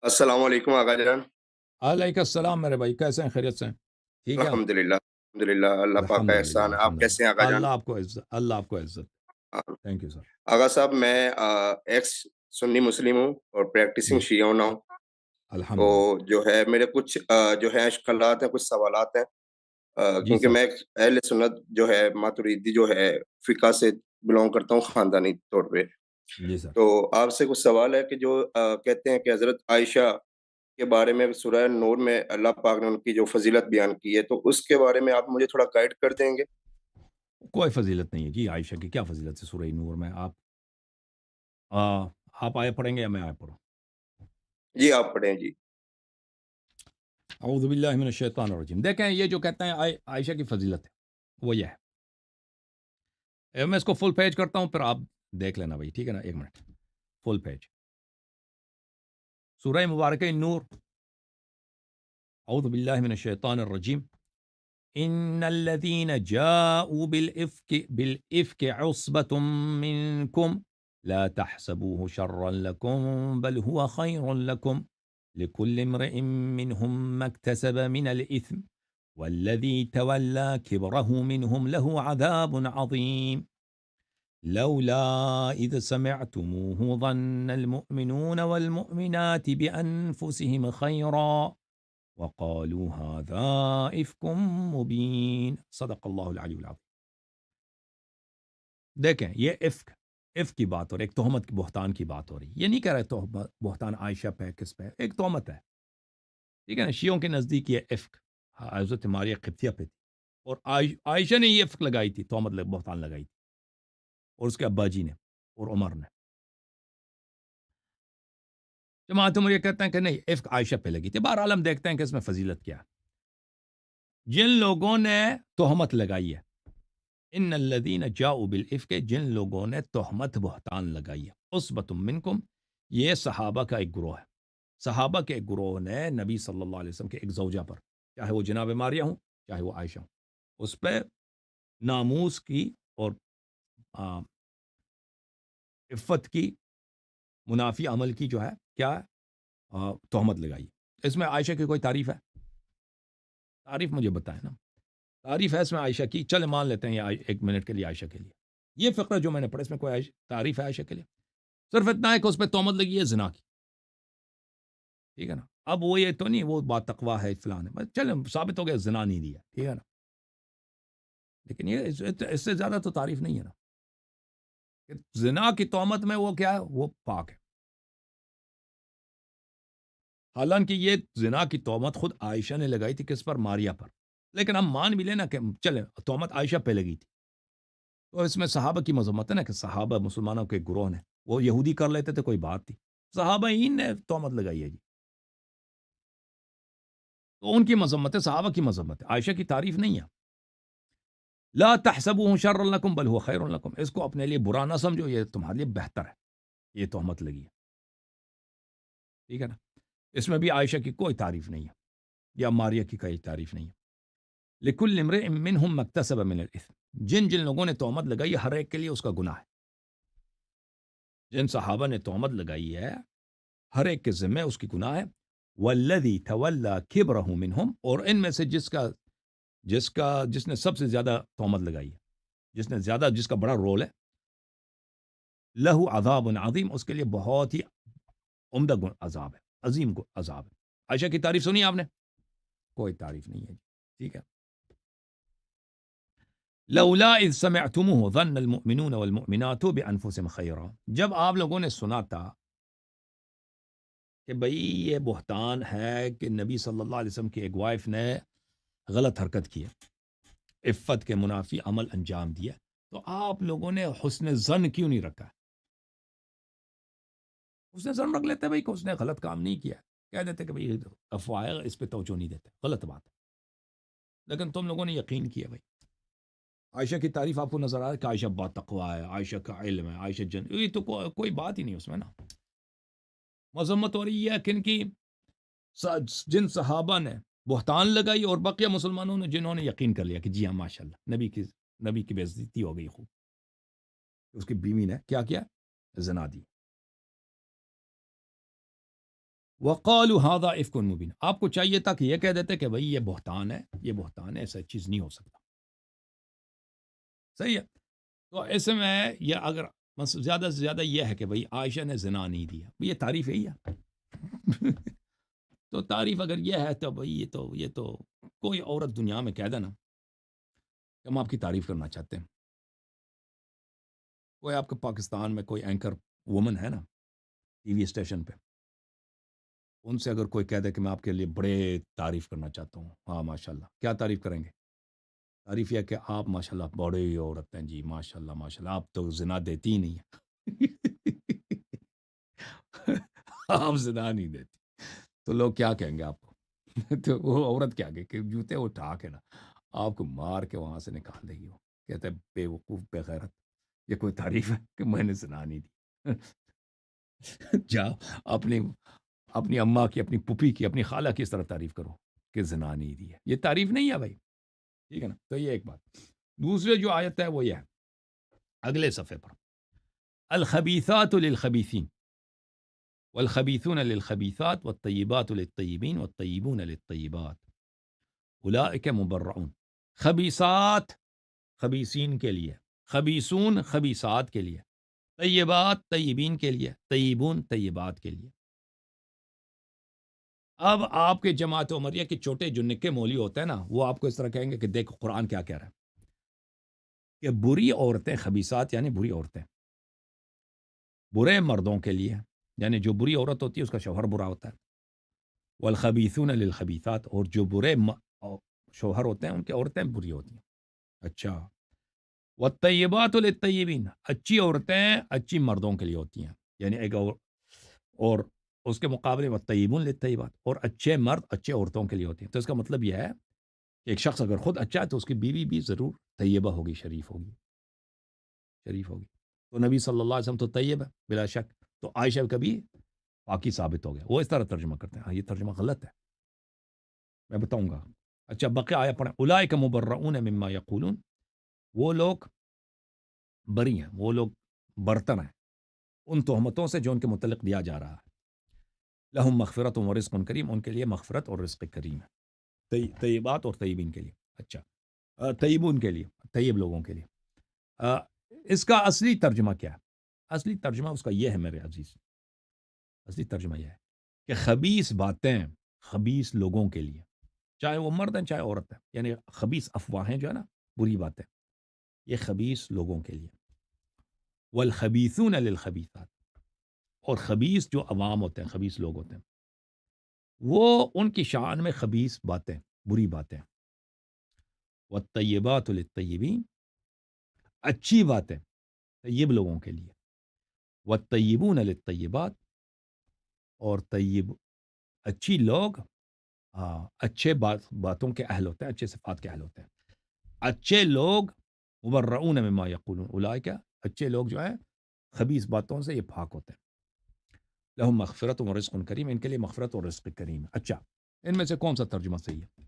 السلام علیکم آقا جان۔ علیکم السلام میرے بھائی، کیسے ہیں؟ خیریت سے ہیں؟ ٹھیک ہے آپ؟ الحمدللہ اللہ پاک کا الحمد للہ احسان ہے۔ آپ الحمد کیسے ہیں للہ، آقا جان؟ اللہ آپ کو عزت، اللہ آپ کو عزت۔ آ، تھینک یو سر۔ آقا صاحب میں ایکس سنی مسلم ہوں اور پریکٹسنگ جی شیعہ ہوں۔ الحمد تو للہ۔ جو ہے میرے کچھ جو ہے اشکالات ہیں، کچھ سوالات ہیں، جی کیونکہ سر۔ میں ایک اہل سنت جو ہے ماتریدی جو ہے فقہ سے بلونگ کرتا ہوں خاندانی طور پہ۔ جی سر۔ تو آپ سے کچھ سوال ہے کہ جو کہتے ہیں کہ حضرت عائشہ کے بارے میں سورہ نور میں اللہ پاک نے ان کی جو فضیلت بیان کی ہے، تو اس کے بارے میں آپ مجھے تھوڑا گائیڈ کر دیں گے؟ کوئی فضیلت نہیں ہے جی، عائشہ کی کیا فضیلت ہے سورہ نور میں؟ آپ آئے پڑھیں گے یا میں آئے پڑھوں؟ جی آپ پڑھیں جی۔ اعوذ باللہ من الشیطان الرجیم۔ دیکھیں یہ جو کہتے ہیں عائشہ کی فضیلت ہے وہ یہ ہے، میں اس کو فل پیج کرتا ہوں پھر آپ دیکھ لینا بھائی، ٹھیک ہے نا؟ ایک منٹ، فل پیج سورہ مبارکہ نور۔ اعوذ باللہ من الشیطان الرجیم۔ ان الذين جاءوا بالافك عصبة منكم لا تحسبوه شرا لكم بل هو خير لكم لكل امرئ منهم ما اكتسب من الاثم والذي تولى كبره منهم له عذاب عظيم لولا اذ سمعتموه ظن المؤمنون والمؤمنات بانفسهم خيرا وقالوا هذا افک مبین صدق اللہ العلی العظیم۔ دیکھیں یہ افک کی بات ہو رہی ہے، ایک تہمت کی بہتان کی بات ہو رہی ہے۔ یہ نہیں کہہ رہے تہمت بہتان عائشہ پہ کس پہ، ایک تہمت ہے، ٹھیک ہے نا؟ شیعوں کے نزدیک یہ افک حضرت ماریہ قبطیہ پہ تھی، اور عائشہ نے یہ افک لگائی تھی، تہمت بہتان لگائی تھی، اور اس کے ابا جی نے اور عمر نے۔ جماعت مجھے کہتے ہیں کہ نہیں، افک عائشہ پہ لگی تھی۔ بہرحال ہم دیکھتے ہیں کہ اس میں فضیلت کیا ہے۔ جن لوگوں نے تہمت لگائی ہے، ان الذین جاؤوا بالافک، جن لوگوں نے تہمت بہتان لگائی ہے، عصبۃ منکم، یہ صحابہ کا ایک گروہ ہے۔ صحابہ کے ایک گروہ نے نبی صلی اللہ علیہ وسلم کے ایک زوجہ پر، چاہے وہ جناب ماریہ ہوں چاہے وہ عائشہ ہوں، اس پہ ناموس کی اور عفت کی منافی عمل کی جو ہے کیا تہمت لگائی۔ اس میں عائشہ کی کوئی تعریف ہے؟ تعریف مجھے بتائیں نا، تعریف ہے اس میں عائشہ کی؟ چلے مان لیتے ہیں یہ ایک منٹ کے لیے عائشہ کے لیے یہ فقرہ جو میں نے پڑھا، اس میں کوئی تعریف ہے عائشہ کے لیے؟ صرف اتنا ہے کہ اس پہ تہمت لگی ہے زنا کی، ٹھیک ہے نا؟ اب وہ یہ تو نہیں وہ بات تقویٰ ہے فلان ہے، چلے ثابت ہو گیا زنا نہیں دیا، ٹھیک ہے نا؟ لیکن یہ اس سے زیادہ تو تعریف نہیں ہے نا، کہ زنا کی تہمت میں وہ کیا ہے، وہ پاک ہے۔ حالانکہ یہ زنا کی تہمت خود عائشہ نے لگائی تھی، کس پر؟ ماریہ پر، لیکن ہم مان بھی لینا کہ چلے تہمت عائشہ پہ لگی تھی، تو اس میں صحابہ کی مذمت ہے نا، کہ صحابہ مسلمانوں کے گروہ نے، وہ یہودی کر لیتے تھے کوئی بات تھی، صحابہ ہی نے تہمت لگائی ہے جی، تو ان کی مذمت ہے، صحابہ کی مذمت ہے، عائشہ کی تعریف نہیں ہے۔ لا تحسبوه شر لکم بل هو خیر لکم، اس کو اپنے لیے برا نہ سمجھو، یہ تمہارے لیے بہتر ہے، یہ تہمت لگی ہے، ٹھیک ہے نا؟ اس میں بھی عائشہ کی کوئی تعریف نہیں ہے یا ماریہ کی کوئی تعریف نہیں ہے۔ لکل امرئ منہم ما اکتسب من الاثم، جن جن لوگوں نے تہمت لگائی ہے ہر ایک کے لیے اس کا گناہ ہے۔ جن صحابہ نے تہمت لگائی ہے ہر ایک کے ذمہ اس کی گناہ ہے۔ والذی تولی کبرہ منہم، اور ان میں سے جس نے سب سے زیادہ تہمت لگائی ہے، جس کا بڑا رول ہے، لہو عذاب عظیم، اس کے لیے بہت ہی عمدہ عذاب ہے، عظیم عذاب ہے۔ عائشہ کی تعریف سنی آپ نے؟ کوئی تعریف نہیں ہے، ٹھیک ہے۔ لولا اذ سمعتموه ظن المؤمنون والمؤمنات بانفسهم خیرا، جب آپ لوگوں نے سنا تھا کہ بھئی یہ بہتان ہے کہ نبی صلی اللہ علیہ وسلم کی ایک وائف نے غلط حرکت کی ہے، عفت کے منافی عمل انجام دیا، تو آپ لوگوں نے حسن ظن کیوں نہیں رکھا؟ حسن ظن رکھ لیتے بھئی کہ اس نے غلط کام نہیں کیا، کہہ دیتے کہ بھئی افواہ ہے، اس پہ توجہ نہیں دیتے، غلط بات ہے، لیکن تم لوگوں نے یقین کیا بھئی۔ عائشہ کی تعریف آپ کو نظر آ رہا ہے کہ عائشہ با تقویٰ ہے، عائشہ کا علم ہے، عائشہ یہ تو کوئی بات ہی نہیں اس میں نا۔ مذمت ہو رہی ہے کن کی؟ جن صحابہ نے بہتان لگائی اور بقیہ مسلمانوں نے جنہوں نے یقین کر لیا کہ جی ہاں ماشاءاللہ نبی کی بے عزتی ہو گئی، خوب اس کی بیوی نے کیا کیا؟ زنا دی۔ وقالوا هذا افک مبین، آپ کو چاہیے تھا کہ یہ کہہ دیتے کہ بھئی یہ بہتان ہے، یہ بہتان ہے، ایسا چیز نہیں ہو سکتا. صحیح ہے. تو ایسے میں یہ اگر زیادہ سے زیادہ یہ ہے کہ بھئی عائشہ نے زنا نہیں دیا، یہ تعریف یہی ہے. تو تعریف اگر یہ ہے تو بھئی یہ تو کوئی عورت دنیا میں کہہ دینا کہ ہم آپ کی تعریف کرنا چاہتے ہیں. کوئی آپ کے پاکستان میں کوئی اینکر وومن ہے نا ٹی وی اسٹیشن پہ، ان سے اگر کوئی کہہ دے کہ میں آپ کے لیے بڑے تعریف کرنا چاہتا ہوں، ہاں ماشاء اللہ، کیا تعریف کریں گے؟ تعریف یہ کہ آپ ماشاء اللہ بڑے عورت ہیں جی، ماشاء اللہ آپ تو زنا دیتی ہی نہیں ہیں. آپ زنا نہیں دیتی تو لوگ کیا کہیں گے آپ کو؟ تو وہ عورت کیا کہ جوتے اٹھا کے نا آپ کو مار کے وہاں سے نکال دے گی. وہ کہتے ہیں بے وقوف بے غیرت، یہ کوئی تعریف ہے کہ میں نے زنا نہیں دی؟ جاؤ اپنی اپنی اماں کی، اپنی پھوپھی کی، اپنی خالہ کی اس طرح تعریف کرو کہ زنا نہیں دی ہے. یہ تعریف نہیں ہے بھائی، ٹھیک ہے نا. تو یہ ایک بات. دوسرے جو آیت ہے وہ یہ ہے اگلے صفحے پر، الخبیثات للخبیثین والخبیثون للخبیثات والطیبات للطیبین والطیبون للطیبات اولئک مبرعون. خبیثات خبیثین کے لیے، خبیثون خبیثات کے لیے، طیبات طیبین کے لیے، طیبون طیبات کے لیے. اب آپ کے جماعت عمریہ کے چھوٹے جو نکے مولی ہوتے ہیں نا، وہ آپ کو اس طرح کہیں گے کہ دیکھ قرآن کیا کہہ رہا ہے کہ بری عورتیں، خبیثات یعنی بری عورتیں، برے مردوں کے لیے، یعنی جو بری عورت ہوتی ہے اس کا شوہر برا ہوتا ہے. والخبیثون للخبیثات، اور جو برے شوہر ہوتے ہیں ان کی عورتیں بری ہوتی ہیں. اچھا. والطیبات للطیبین، اچھی عورتیں اچھی مردوں کے لیے ہوتی ہیں، یعنی ایک اور اس کے مقابلے والطیبون للطیبات، اور اچھے مرد اچھے عورتوں کے لیے ہوتے ہیں. تو اس کا مطلب یہ ہے کہ ایک شخص اگر خود اچھا ہے تو اس کی بیوی بھی ضرور طیبہ ہوگی، شریف ہوگی، شریف ہوگی. تو نبی صلی اللہ علیہ وسلم تو طیب ہے بلا شک، تو عائشہ کبھی پاکی ثابت ہو گیا. وہ اس طرح ترجمہ کرتے ہیں، یہ ترجمہ غلط ہے، میں بتاؤں گا. اچھا بقیہ آیا پڑھیں. اولئک مبرؤون مما یقولون، وہ لوگ بری ہیں، وہ لوگ برتن ہیں ان تہمتوں سے جو ان کے متعلق دیا جا رہا ہے. لہم مغفرت و رزق کریم، ان کے لیے مغفرت اور رزق کریم ہے. طیبات اور طیبین کے لیے. اچھا طیبون کے لیے، طیب لوگوں کے لیے. اس کا اصلی ترجمہ کیا ہے؟ اصلی ترجمہ اس کا یہ ہے میرے عزیز، اصلی ترجمہ یہ ہے کہ خبیث باتیں خبیث لوگوں کے لیے، چاہے وہ مرد ہیں چاہے عورت ہیں، یعنی خبیث افواہیں جو ہے نا، بری باتیں، یہ خبیث لوگوں کے لیے. والخبیثون للخبیثات، اور خبیث جو عوام ہوتے ہیں، خبیث لوگ ہوتے ہیں، وہ ان کی شان میں خبیث باتیں، بری باتیں. والطیبات للطیبین، اچھی باتیں طیب لوگوں کے لیے. والطیبون للطیبات، اور طیب اچھی لوگ اچھے باتوں کے اہل ہوتے ہیں، اچھے صفات کے اہل ہوتے ہیں. اچھے لوگ مبرؤون مما یقولون، اولئک، اچھے لوگ جو ہیں خبیث باتوں سے یہ پاک ہوتے ہیں. لہم مغفرت و رزق کریم، ان کے لیے مغفرت اور رزق کریم. اچھا ان میں سے کون سا ترجمہ صحیح ہے؟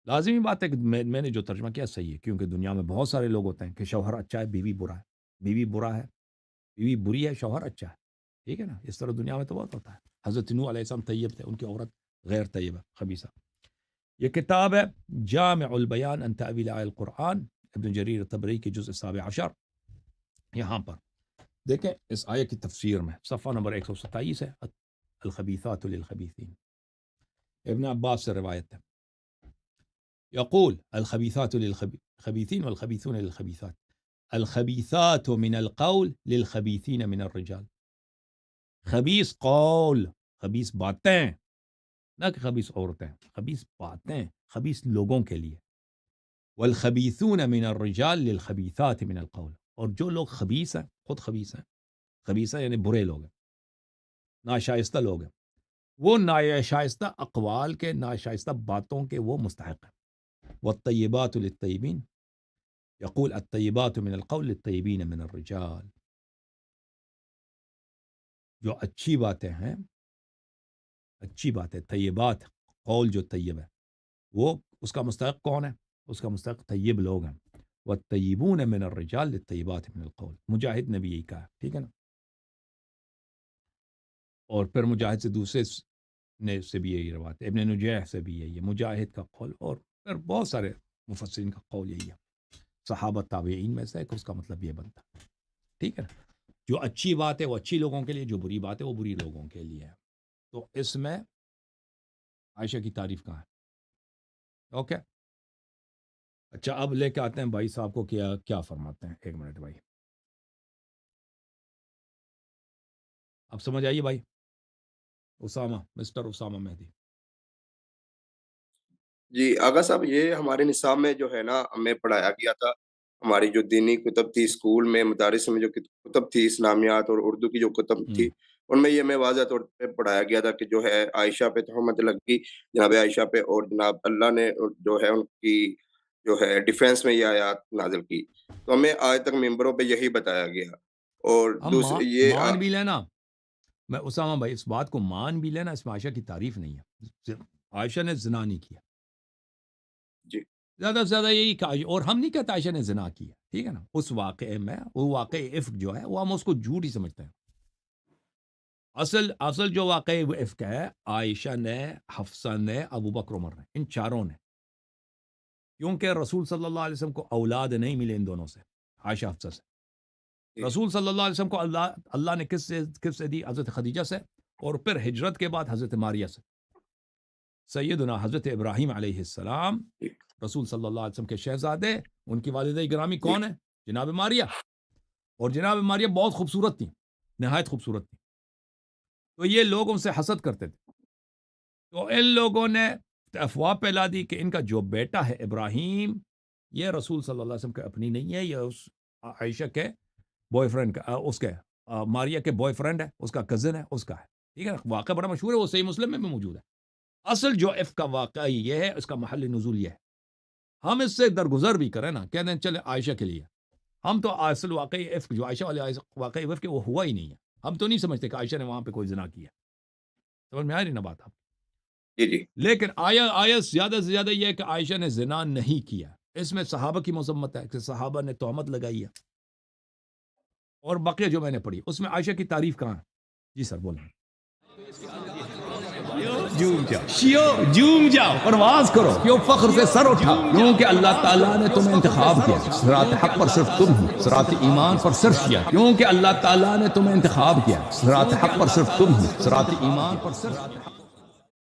لازمی بات ہے کہ میں نے جو ترجمہ کیا صحیح ہے، کیونکہ دنیا میں بہت سارے لوگ ہوتے ہیں کہ شوہر اچھا ہے بیوی برا ہے، بیوی برا ہے بیوی بری ہے شوہر اچھا ہے. ٹھیک ہے نا، اس طرح دنیا میں تو بہت ہوتا ہے. حضرت نوح علیہ السلام طیب تھے، ان کی عورت غیر طیبہ خبیثہ. یہ کتاب ہے جامع البیان عن تأویل آیات القرآن، ابن جریر طبری کی جزء 17. یہاں پر دیکھیں اس آیہ کی تفسیر میں صفحہ نمبر 127 ہے، الخبیثات للخبیثین. ابن عباس سے روایت ہے، یقول الخبیثات للخبیثین والخبیثون للخبیثات، الخبیثات من القول للخبیثین من الرجال. خبیث قول، خبیث باتیں، نہ کہ خبیث عورتیں، خبیث باتیں خبیث لوگوں کے لیے. والخبیثون من الرجال للخبیثات من القول، اور جو لوگ خبیث ہیں، خود خبیث ہیں، خبیثہ یعنی برے لوگ ہیں، ناشائستہ لوگ ہیں، وہ ناشائستہ اقوال کے، ناشائستہ باتوں کے وہ مستحق ہیں. والطیبات للطیبین، یقول الطیبات من القول للطیبین من الرجال. جو اچھی باتیں ہیں، اچھی باتیں طیبات، قول جو طیب ہے، وہ اس کا مستحق کون ہے؟ اس کا مستحق طیب لوگ ہیں. والطیبون من الرجال للطیبات من القول، مجاہد نے بھی یہی کہا. ٹھیک ہے نا. اور پھر مجاہد سے دوسرے نے سے بھی یہی روایت ہے، ابن نجیح سے بھی یہی ہے، مجاہد کا قول، اور پھر بہت سارے مفسرین کا قول یہی ہے، صحابہ تابعین میں سے کہ اس کا مطلب یہ بنتا ہے، ٹھیک ہے نا؟ جو اچھی بات ہے وہ اچھی لوگوں کے لیے، جو بری بات ہے وہ بری لوگوں کے لیے ہے۔ تو اس میں عائشہ کی تعریف کہاں ہے؟ اوکے، اچھا اب لے کے آتے ہیں بھائی صاحب کو، کیا فرماتے ہیں، ایک منٹ بھائی، اب سمجھ آئیے بھائی، اسامہ، مسٹر اسامہ مہدی۔ جی آغا صاحب، یہ ہمارے نصاب میں جو ہے نا ہمیں پڑھایا گیا تھا، ہماری جو دینی کتب تھی اسکول میں مدارس میں جو کتب تھی اسلامیات اور اردو کی جو کتب تھی، ان میں یہ ہمیں واضح طور پہ پڑھایا گیا تھا کہ جو ہے عائشہ پہ تہمت لگی، جناب عائشہ پہ، اور جناب اللہ نے جو ہے ان کی جو ہے ڈیفینس میں یہ آیات نازل کی، تو ہمیں آج تک ممبروں پہ یہی بتایا گیا۔ اور ہم دوسری یہ مان بھی لینا، میں اسامہ بھائی اس بات کو مان بھی لینا، اس میں عائشہ کی تعریف نہیں ہے، عائشہ نے زنا نہیں کیا، جی زیادہ سے زیادہ یہی کہا، اور ہم نہیں کہتے عائشہ نے زنا کیا، ٹھیک ہے نا؟ اس واقعے میں وہ واقعی افک جو ہے وہ ہم اس کو جھوٹ ہی سمجھتے ہیں۔ اصل جو واقعی وہ افک ہے، عائشہ نے، حفصہ نے، ابو بکر عمر نے، ان چاروں نے، کیونکہ رسول صلی اللہ علیہ وسلم کو اولاد نہیں ملے ان دونوں سے، عائشہ حفصہ سے۔ رسول صلی اللہ علیہ وسلم کو اللہ نے کس سے دی؟ حضرت خدیجہ سے، اور پھر ہجرت کے بعد حضرت ماریہ سے۔ سیدنا حضرت ابراہیم علیہ السلام رسول صلی اللہ علیہ وسلم کے شہزادے، ان کی والدہ گرامی کون ہے؟ جناب ماریہ، اور جناب ماریہ بہت خوبصورت تھی، نہایت خوبصورت تھی، تو یہ لوگ ان سے حسد کرتے تھے، تو ان لوگوں نے افواہ پھیلا دی کہ ان کا جو بیٹا ہے ابراہیم، یہ رسول صلی اللہ علیہ وسلم کے اپنی نہیں ہے، یہ اس عائشہ کے بوائے فرینڈ کا، اس کے ماریہ کے بوائے فرینڈ ہے، اس کا کزن ہے، اس کا ہے، ٹھیک ہے نا؟ واقعہ بڑا مشہور ہے، وہ صحیح مسلم میں بھی موجود ہے۔ اصل جو افک کا واقعہ یہ ہے، اس کا محل نزول یہ ہے، ہم اس سے درگزر بھی کریں نا، کہتے ہیں چلے عائشہ کے لیے، ہم تو اصل واقعی افک جو عائشہ والے واقعی افک وہ ہوا ہی نہیں ہے، ہم تو نہیں سمجھتے کہ عائشہ نے وہاں پہ کوئی زنا کیا، سمجھ میں آ رہی نا بات آپ؟ جی لیکن آیا زیادہ سے زیادہ یہ ہے کہ عائشہ نے زنا نہیں کیا، اس میں صحابہ کی مذمت ہے کہ صحابہ نے تہمت لگائی ہے، اور بقیہ جو میں نے پڑھی اس میں عائشہ کی تعریف کہاں ہے؟ جی سر بولیں۔ جھوم جاؤ، پرواز کرو، کیوں فخر سے سر اٹھا، کیونکہ اللہ تعالیٰ نے تمہیں انتخاب کیا، صراط حق پر صرف تم ہو، صراط ایمان پر صرف کیا، کیونکہ اللہ تعالیٰ نے تمہیں انتخاب کیا، صراط حق پر صرف تم ہو، صراط ایمان پر صرف